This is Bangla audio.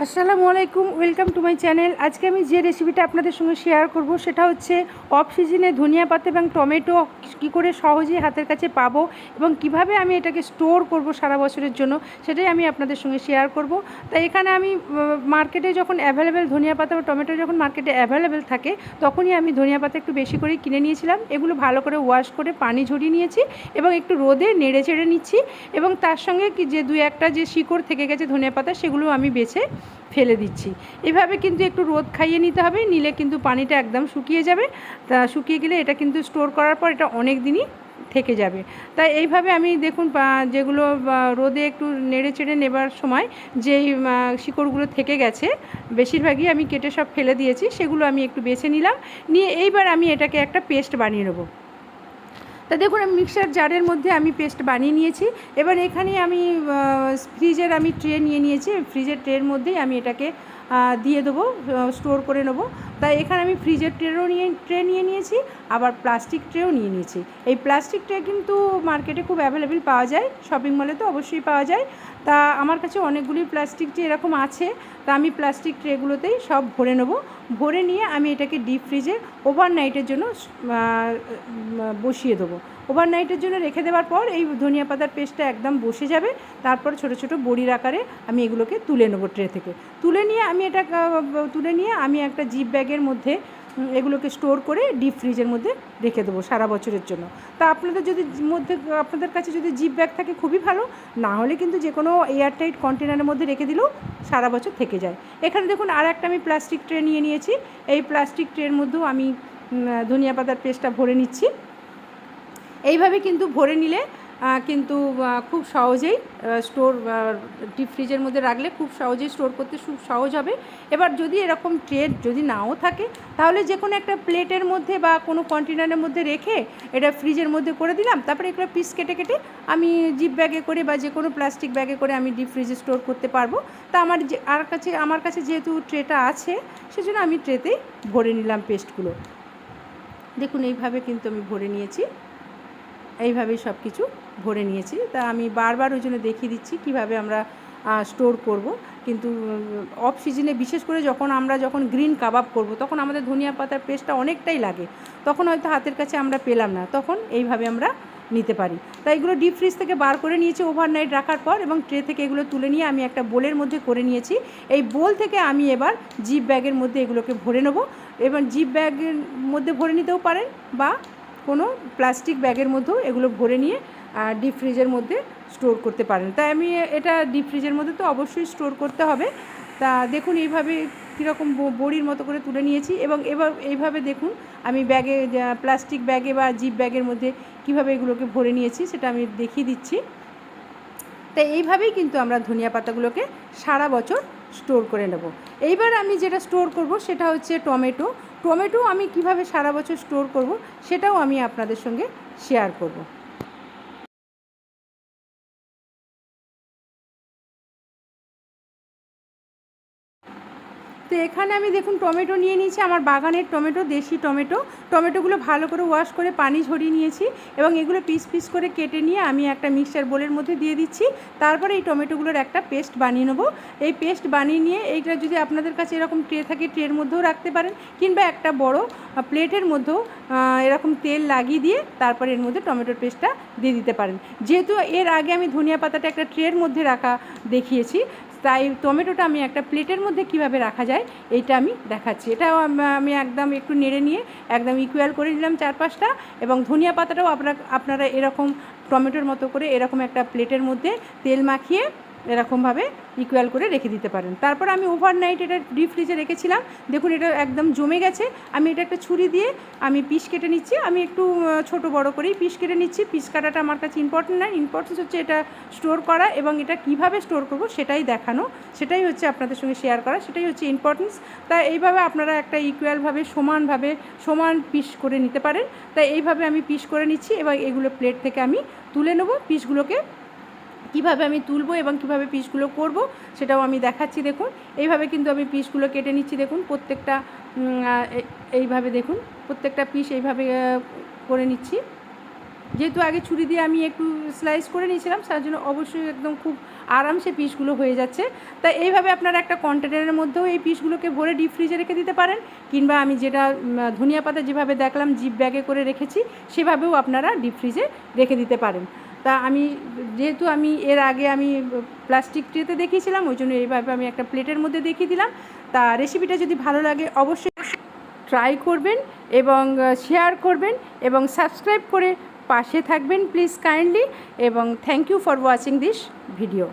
আসসালামু আলাইকুম, ওয়েলকাম টু মাই চ্যানেল। আজকে আমি যে রেসিপিটা আপনাদের সঙ্গে শেয়ার করব সেটা হচ্ছে অফ সিজনে ধনিয়া পাতা এবং টমেটো কী করে সহজেই হাতের কাছে পাবো এবং কিভাবে আমি এটাকে স্টোর করব সারা বছরের জন্য, সেটাই আমি আপনাদের সঙ্গে শেয়ার করব। তাই এখানে আমি মার্কেটে যখন অ্যাভেলেবেল ধনিয়া পাতা বা টমেটো যখন মার্কেটে অ্যাভেলেবেল থাকে তখনই আমি ধনিয়া পাতা একটু বেশি করে কিনে নিয়েছিলাম। এগুলো ভালো করে ওয়াশ করে পানি ঝরিয়ে নিয়েছি এবং একটু রোদে নেড়ে চেড়ে নিচ্ছি এবং তার সঙ্গে কি যে দুই একটা যে শিকড় থেকে গেছে ধনিয়া পাতা সেগুলো আমি বেছে ফেলে দিচ্ছি। এভাবে কিন্তু একটু রোদ খাইয়ে নিতে হবে, নিলে কিন্তু পানিটা একদম শুকিয়ে যাবে। তা শুকিয়ে গেলে এটা কিন্তু স্টোর করার পর এটা অনেক দিনই থেকে যাবে। তাই এইভাবে আমি দেখুন যেগুলো রোদে একটু নেড়ে চেড়ে নেবার সময় যেই শিকড়গুলো থেকে গেছে বেশিরভাগই আমি কেটে সব ফেলে দিয়েছি, সেগুলো আমি একটু বেছে নিলাম। নিয়ে এইবার আমি এটাকে একটা পেস্ট বানিয়ে নেব। তা দেখুন আমি মিক্সার জারের মধ্যে আমি পেস্ট বানিয়ে নিয়েছি। এবার এখানে আমি ফ্রিজের ট্রে নিয়ে নিয়েছি। ফ্রিজের ট্রের মধ্যেই আমি এটাকে দিয়ে দেবো, স্টোর করে নেবো। তাই এখানে আমি ফ্রিজের ট্রে নিয়ে নিয়েছি, আবার প্লাস্টিক ট্রেও নিয়ে নিয়েছি। এই প্লাস্টিক ট্রে কিন্তু মার্কেটে খুব অ্যাভেলেবেল পাওয়া যায়, শপিং মলে তো অবশ্যই পাওয়া যায়। তা আমার কাছে অনেকগুলি প্লাস্টিক ট্রে এরকম আছে। তা আমি প্লাস্টিক ট্রেগুলোতেই সব ভরে নেব। ভরে নিয়ে আমি এটাকে ডিপ ফ্রিজে ওভারনাইটের জন্য বসিয়ে দেবো। ওভারনাইটের জন্য রেখে দেওয়ার পর এই ধনিয়া পাতার পেস্টটা একদম বসে যাবে। তারপর ছোট ছোট বড়ির আকারে আমি এগুলোকে তুলে নেবো ট্রে থেকে। তুলে নিয়ে আমি একটা জিপ ব্যাগের মধ্যে এগুলোকে স্টোর করে ডিপ ফ্রিজের মধ্যে রেখে দেবো সারা বছরের জন্য। তা আপনাদের কাছে যদি জিপ ব্যাগ থাকে খুবই ভালো, না হলে কিন্তু যে কোনো এয়ারটাইট কন্টেনারের মধ্যে রেখে দিলেও সারা বছর থেকে যায়। এখানে দেখুন আর একটা আমি প্লাস্টিক ট্রে নিয়ে নিয়েছি। এই প্লাস্টিক ট্রের মধ্যেও আমি ধনিয়া পাতার পেস্টটা ভরে নিচ্ছি। এইভাবে কিন্তু ভরে নিলে কিন্তু খুব সহজেই ডিপ ফ্রিজের মধ্যে রাখলে খুব সহজেই স্টোর করতে খুব সহজ হবে। এবার যদি এরকম ট্রে যদি নাও থাকে তাহলে যে কোনো একটা প্লেটের মধ্যে বা কোনো কন্টেনারের মধ্যে রেখে এটা ফ্রিজের মধ্যে করে দিলাম। তারপরে এগুলো পিস কেটে কেটে আমি জিপ ব্যাগে করে বা যে কোনো প্লাস্টিক ব্যাগে করে আমি ডিপ ফ্রিজে স্টোর করতে পারবো। তা আমার কাছে যেহেতু ট্রেটা আছে সেজন্য আমি ট্রেতেই ভরে নিলাম পেস্টগুলো। দেখুন এইভাবে কিন্তু আমি ভরে নিয়েছি, এইভাবেই সব কিছু ভরে নিয়েছি। তা আমি বারবার ওই জন্য দেখিয়ে দিচ্ছি কীভাবে আমরা স্টোর করব। কিন্তু অফ সিজনে বিশেষ করে যখন গ্রিন কাবাব করব তখন আমাদের ধনিয়া পাতার পেস্টটা অনেকটাই লাগে, তখন হয়তো হাতের কাছে আমরা পেলাম না, তখন এইভাবে আমরা নিতে পারি। তাই এগুলো ডিপ ফ্রিজ থেকে বার করে নিয়েছি ওভারনাইট রাখার পর, এবং ট্রে থেকে এগুলো তুলে নিয়ে আমি একটা বোলের মধ্যে করে নিয়েছি। এই বোল থেকে আমি এবার জিপ ব্যাগের মধ্যে এগুলোকে ভরে নেব। এবার জিপ ব্যাগের মধ্যে ভরে নিতেও পারেন বা কোনো প্লাস্টিক ব্যাগের মধ্যেও এগুলো ভরে নিয়ে ডিপ ফ্রিজের মধ্যে স্টোর করতে পারেন। তাই আমি এটা ডিপ ফ্রিজের মধ্যে তো অবশ্যই স্টোর করতে হবে। তা দেখুন এইভাবে কীরকম বড়ির মতো করে তুলে নিয়েছি, এবং এবার এইভাবে দেখুন আমি প্লাস্টিক ব্যাগে বা জিপ ব্যাগের মধ্যে কীভাবে এগুলোকে ভরে নিয়েছি সেটা আমি দেখিয়ে দিচ্ছি। তাই এইভাবেই কিন্তু আমরা ধনিয়া পাতাগুলোকে সারা বছর স্টোর করে নেব। এইবার আমি যেটা স্টোর করব সেটা হচ্ছে টমেটো আমি কিভাবে সারা বছর স্টোর করব সেটাও আমি আপনাদের সঙ্গে শেয়ার করব। তো এখানে আমি দেখুন টমেটো নিয়ে নিয়েছি, আমার বাগানের টমেটো, দেশি টমেটোগুলো ভালো করে ওয়াশ করে পানি ঝরিয়ে নিয়েছি এবং এগুলো পিস পিস করে কেটে নিয়ে আমি একটা মিক্সচার বোলের মধ্যে দিয়ে দিচ্ছি। তারপরে এই টমেটোগুলোর একটা পেস্ট বানিয়ে নেব। এই পেস্ট বানিয়ে নিয়ে এইটা যদি আপনাদের কাছে এরকম ট্রে থাকে ট্রের মধ্যেও রাখতে পারেন, কিংবা একটা বড় প্লেটের মধ্যেও এরকম তেল লাগিয়ে দিয়ে তারপরে এর মধ্যে টমেটোর পেস্টটা দিয়ে দিতে পারেন। যেহেতু এর আগে আমি ধনিয়া পাতাটা একটা ট্রের মধ্যে রাখা দেখিয়েছি, তাই টমেটোটা আমি একটা প্লেটের মধ্যে কিভাবে রাখা যায় এইটা আমি দেখাচ্ছি। এটাও আমি একদম একটু নেড়ে নিয়ে একদম ইকুয়াল করে নিলাম চারপাশটা, এবং ধনিয়া পাতাটাও আপনারা এরকম টমেটোর মতো করে এরকম একটা প্লেটের মধ্যে তেল মাখিয়ে এরকমভাবে ইকুয়াল করে রেখে দিতে পারেন। তারপর আমি ওভারনাইট এটা ডিপ ফ্রিজে রেখেছিলাম। দেখুন এটা একদম জমে গেছে। আমি এটা একটা ছুরি দিয়ে আমি পিস কেটে নিচ্ছি। আমি একটু ছোট বড় করেই পিস কেটে নিচ্ছি। পিস কাটাটা আমার কাছে ইম্পর্টেন্ট না, ইম্পর্টেন্স হচ্ছে এটা স্টোর করা এবং এটা কিভাবে স্টোর করব সেটাই দেখানো, সেটাই হচ্ছে আপনাদের সঙ্গে শেয়ার করা, সেটাই হচ্ছে ইম্পর্টেন্স। তাই এইভাবে আপনারা একটা ইকুয়ালভাবে সমান পিস করে নিতে পারেন। তাই এইভাবে আমি পিস করে নিচ্ছি, এবং এগুলো প্লেট থেকে আমি তুলে নেব। পিসগুলোকে কীভাবে আমি তুলবো এবং কীভাবে পিসগুলো করব সেটাও আমি দেখাচ্ছি। দেখুন এইভাবে কিন্তু আমি পিসগুলো কেটে নিচ্ছি। দেখুন প্রত্যেকটা এইভাবে দেখুন প্রত্যেকটা পিস এইভাবে করে নিচ্ছি। যেহেতু আগে ছুরি দিয়ে আমি একটু স্লাইস করে নিয়েছিলাম, তার জন্য অবশ্যই একদম খুব আরামসে পিসগুলো হয়ে যাচ্ছে। তা এইভাবে আপনারা একটা কন্টেনারের মধ্যেও এই পিসগুলোকে ভরে ডিপ ফ্রিজে রেখে দিতে পারেন, কিংবা আমি যেটা ধনিয়া পাতা যেভাবে দেখলাম জিপ ব্যাগে করে রেখেছি সেভাবেও আপনারা ডিপ ফ্রিজে রেখে দিতে পারেন। তা আমি যেহেতু এর আগে আমি প্লাস্টিক ট্রেতে দেখিয়েছিলাম, ওই জন্য এইভাবে আমি একটা প্লেটের মধ্যে দেখিয়ে দিলাম। তা রেসিপিটা যদি ভালো লাগে অবশ্যই ট্রাই করবেন এবং শেয়ার করবেন এবং সাবস্ক্রাইব করে পাশে থাকবেন প্লিজ কাইন্ডলি, এবং thank you for watching this video.